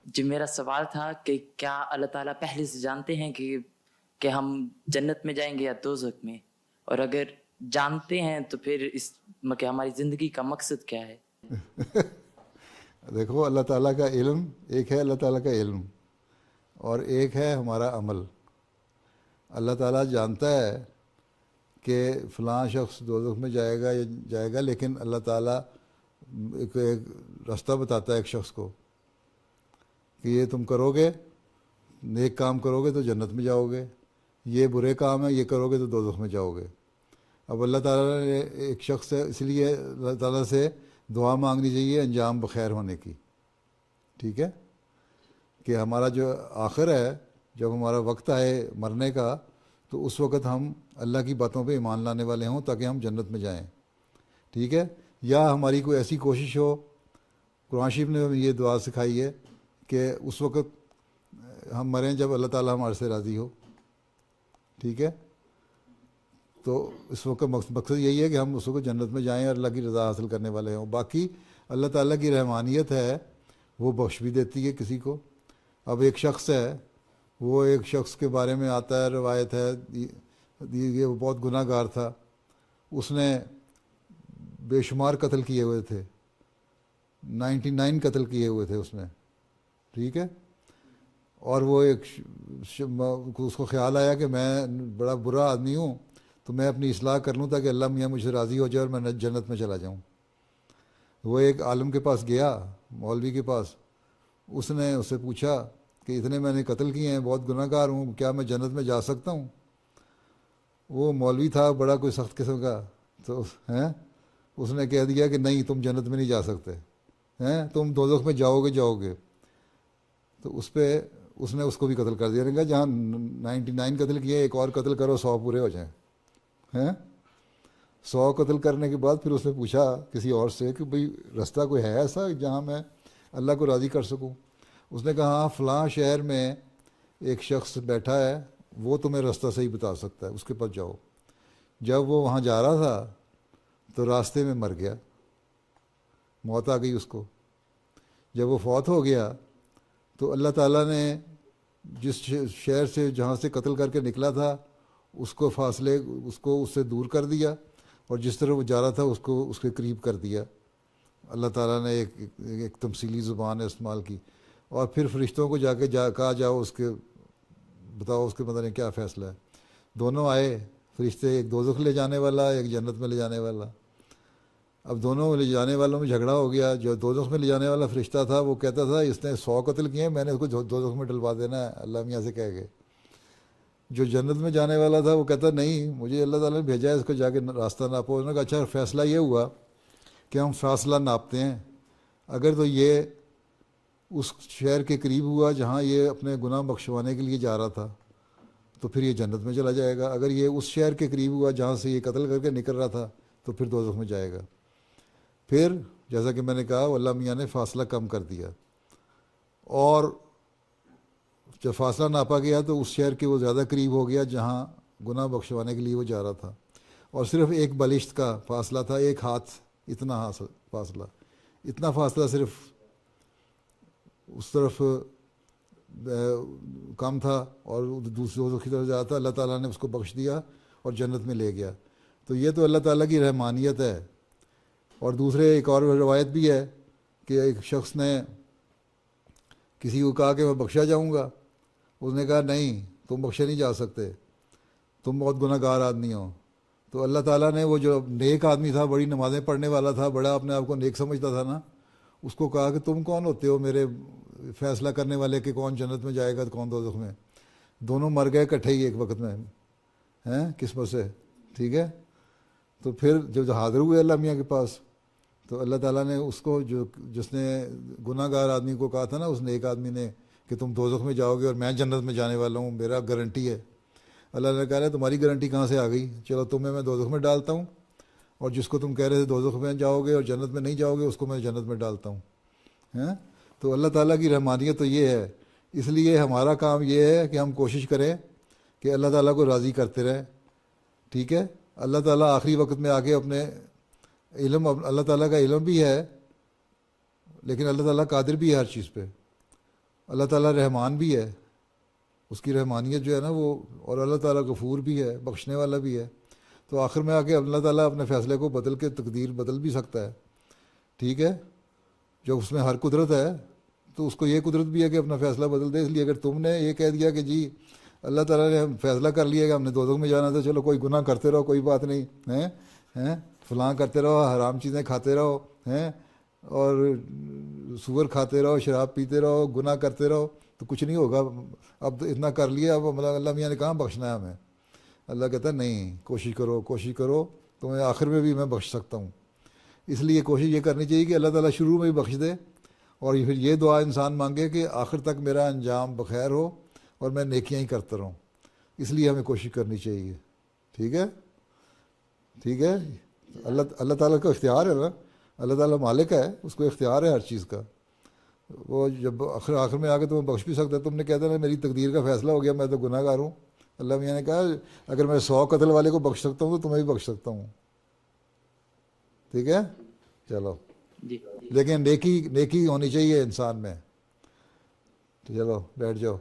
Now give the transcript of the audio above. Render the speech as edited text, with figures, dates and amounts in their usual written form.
جی میرا سوال تھا کہ کیا اللہ تعالیٰ پہلے سے جانتے ہیں کہ ہم جنت میں جائیں گے یا دوزخ میں، اور اگر جانتے ہیں تو پھر اس کہ ہماری زندگی کا مقصد کیا ہے؟ دیکھو، اللہ تعالیٰ کا علم ایک ہے، اللہ تعالیٰ کا علم، اور ایک ہے ہمارا عمل۔ اللہ تعالیٰ جانتا ہے کہ فلاں شخص دوزخ میں جائے گا یا جائے گا، لیکن اللہ تعالیٰ ایک راستہ بتاتا ہے ایک شخص کو کہ یہ تم کرو گے، نیک کام کرو گے تو جنت میں جاؤ گے، یہ برے کام ہے یہ کرو گے تو دوزخ میں جاؤ گے۔ اب اللہ تعالیٰ نے ایک شخص ہے، اس لیے اللہ تعالیٰ سے دعا مانگنی چاہیے انجام بخیر ہونے کی، ٹھیک ہے، کہ ہمارا جو آخر ہے، جب ہمارا وقت آئے مرنے کا، تو اس وقت ہم اللہ کی باتوں پہ ایمان لانے والے ہوں تاکہ ہم جنت میں جائیں، ٹھیک ہے۔ یا ہماری کوئی ایسی کوشش ہو، قرآن شریف نے یہ دعا سکھائی ہے کہ اس وقت ہم مریں جب اللہ تعالیٰ ہمارے سے راضی ہو، ٹھیک ہے۔ تو اس وقت مقصد یہی ہے کہ ہم اس وقت جنت میں جائیں اور اللہ کی رضا حاصل کرنے والے ہوں۔ باقی اللہ تعالیٰ کی رحمانیت ہے، وہ بخش بھی دیتی ہے کسی کو۔ اب ایک شخص ہے، وہ ایک شخص کے بارے میں آتا ہے، روایت ہے، یہ وہ بہت گناہ گار تھا، اس نے بے شمار قتل کیے ہوئے تھے، 99 قتل کیے ہوئے تھے اس نے، ٹھیک ہے۔ اور وہ اس کو خیال آیا کہ میں بڑا برا آدمی ہوں، تو میں اپنی اصلاح کر لوں تاکہ اللہ میاں مجھ سے راضی ہو جائے اور میں جنت میں چلا جاؤں۔ وہ ایک عالم کے پاس گیا، مولوی کے پاس، اس نے اس سے پوچھا کہ اتنے میں نے قتل کیے ہیں، بہت گناہ گار ہوں، کیا میں جنت میں جا سکتا ہوں؟ وہ مولوی تھا بڑا کوئی سخت قسم کا، تو اس نے کہہ دیا کہ نہیں، تم جنت میں نہیں جا سکتے، تم دوزخ میں جاؤ گے۔ تو اس نے اس کو بھی قتل کر دیا، نے کہا جہاں 99 قتل کیے ایک اور قتل کرو، 100 پورے ہو جائیں۔ 100 قتل کرنے کے بعد پھر اس نے پوچھا کسی اور سے کہ بھئی راستہ کوئی ہے ایسا جہاں میں اللہ کو راضی کر سکوں؟ اس نے کہا ہاں، فلاں شہر میں ایک شخص بیٹھا ہے، وہ تمہیں راستہ صحیح بتا سکتا ہے، اس کے پاس جاؤ۔ جب وہ وہاں جا رہا تھا تو راستے میں مر گیا، موت آ گئی اس کو۔ جب وہ فوت ہو گیا تو اللہ تعالیٰ نے جس شہر سے جہاں سے قتل کر کے نکلا تھا اس کو اس سے دور کر دیا، اور جس طرح وہ جا رہا تھا اس کو اس کے قریب کر دیا۔ اللہ تعالیٰ نے ایک تمثیلی زبان استعمال کی، اور پھر فرشتوں کو کہا جاؤ بتاؤ اس کے مطلب کیا فیصلہ ہے۔ دونوں آئے فرشتے، ایک دوزخ لے جانے والا، ایک جنت میں لے جانے والا۔ اب دونوں لے جانے والوں میں جھگڑا ہو گیا۔ جو دوزخ میں لے جانے والا فرشتہ تھا وہ کہتا تھا اس نے 100 قتل کیے، میں نے اس کو دوزخ میں ڈلوا دینا ہے، اللہ میاں سے کہہ کے۔ جو جنت میں جانے والا تھا وہ کہتا نہیں، مجھے اللہ تعالیٰ نے بھیجا ہے، اس کو جا کے راستہ ناپو۔ انہوں نے کہا اچھا، فیصلہ یہ ہوا کہ ہم فاصلہ ناپتے ہیں، اگر تو یہ اس شہر کے قریب ہوا جہاں یہ اپنے گناہ بخشوانے کے لیے جا رہا تھا تو پھر یہ جنت میں چلا جائے گا، اگر یہ اس شہر کے قریب ہوا جہاں سے یہ قتل کر کے نکل رہا تھا تو پھر دوزخ میں جائے گا۔ پھر جیسا کہ میں نے کہا، اللہ میاں نے فاصلہ کم کر دیا، اور جب فاصلہ ناپا گیا تو اس شہر کے وہ زیادہ قریب ہو گیا جہاں گناہ بخشوانے کے لیے وہ جا رہا تھا، اور صرف ایک بالشت کا فاصلہ تھا، ایک ہاتھ اتنا فاصلہ، اتنا فاصلہ صرف اس طرف کم تھا اور دوسروں کی طرف جاتا تھا۔ اللہ تعالیٰ نے اس کو بخش دیا اور جنت میں لے گیا۔ تو یہ تو اللہ تعالیٰ کی رحمانیت ہے۔ اور دوسرے ایک اور روایت بھی ہے کہ ایک شخص نے کسی کو کہا کہ میں بخشا جاؤں گا، اس نے کہا نہیں، تم بخشے نہیں جا سکتے، تم بہت گناہ گار آدمی ہو۔ تو اللہ تعالیٰ نے وہ جو نیک آدمی تھا، بڑی نمازیں پڑھنے والا تھا، بڑا اپنے آپ کو نیک سمجھتا تھا نا، اس کو کہا کہ تم کون ہوتے ہو میرے فیصلہ کرنے والے کہ کون جنت میں جائے گا تو کون دوزخ میں؟ دونوں مر گئے اکٹھے ہی ایک وقت میں، قسمت سے، ٹھیک ہے۔ تو پھر جب حاضر ہوئے اللہ میاں کے پاس تو اللہ تعالیٰ نے اس کو جس نے گناہ گار آدمی کو کہا تھا نا، اس نے ایک آدمی نے کہ تم دوزخ میں جاؤ گے اور میں جنت میں جانے والا ہوں، میرا گارنٹی ہے۔ اللہ نے کہا تمہاری گارنٹی کہاں سے آ گئی؟ چلو تمہیں میں دوزخ میں ڈالتا ہوں، اور جس کو تم کہہ رہے تھے دوزخ میں جاؤ گے اور جنت میں نہیں جاؤ گے اس کو میں جنت میں ڈالتا ہوں۔ تو اللہ تعالیٰ کی رحمانیت تو یہ ہے۔ اس لیے ہمارا کام یہ ہے کہ ہم کوشش کریں کہ اللہ تعالیٰ کو راضی کرتے رہیں، ٹھیک ہے۔ اللہ تعالیٰ آخری وقت میں آ کے اپنے علم، اللہ تعالیٰ کا علم بھی ہے لیکن اللہ تعالیٰ قادر بھی ہے ہر چیز پہ، اللہ تعالیٰ رحمان بھی ہے، اس کی رحمانیت جو ہے نا وہ، اور اللہ تعالیٰ غفور بھی ہے، بخشنے والا بھی ہے. تو آخر میں آ کے اللہ تعالیٰ اپنے فیصلے کو بدل کے تقدیر بدل بھی سکتا ہے. ٹھیک ہے، جو اس میں ہر قدرت ہے تو اس کو یہ قدرت بھی ہے کہ اپنا فیصلہ بدل دے. اس لیے اگر تم نے یہ کہہ دیا کہ جی اللہ تعالیٰ نے فیصلہ کر لیا کہ ہم نے دوزخ میں جانا تھا، چلو کوئی گناہ کرتے رہو، کوئی بات نہیں ہیں، فلاں کرتے رہو، حرام چیزیں کھاتے رہو ہیں، اور سور کھاتے رہو، شراب پیتے رہو، گناہ کرتے رہو، تو کچھ نہیں ہوگا. اب اتنا کر لیا، اب اللہ میاں نے کہاں بخشنا ہے ہمیں. اللہ کہتا ہے نہیں، کوشش کرو کوشش کرو، تمہیں آخر میں بھی میں بخش سکتا ہوں. اس لیے کوشش یہ کرنی چاہیے کہ اللہ تعالیٰ شروع میں بھی بخش دے، اور پھر یہ دعا انسان مانگے کہ آخر تک میرا انجام بخیر ہو اور میں نیکیاں ہی کرتا رہوں. اس لیے ہمیں کوشش کرنی چاہیے. ٹھیک ہے، ٹھیک ہے. اللہ تعالیٰ کا اختیار ہے نا، اللہ تعالیٰ مالک ہے، اس کو اختیار ہے ہر چیز کا. وہ جب آخر میں آ کے تمہیں بخش بھی سکتا ہے. تم نے کہتے نا میری تقدیر کا فیصلہ ہو گیا، میں تو گناہ گار ہوں. اللہ میاں نے کہا اگر میں 100 قتل والے کو بخش سکتا ہوں تو تمہیں بھی بخش سکتا ہوں. ٹھیک ہے، چلو. جی لیکن نیکی ہونی چاہیے انسان میں. چلو بیٹھ جاؤ.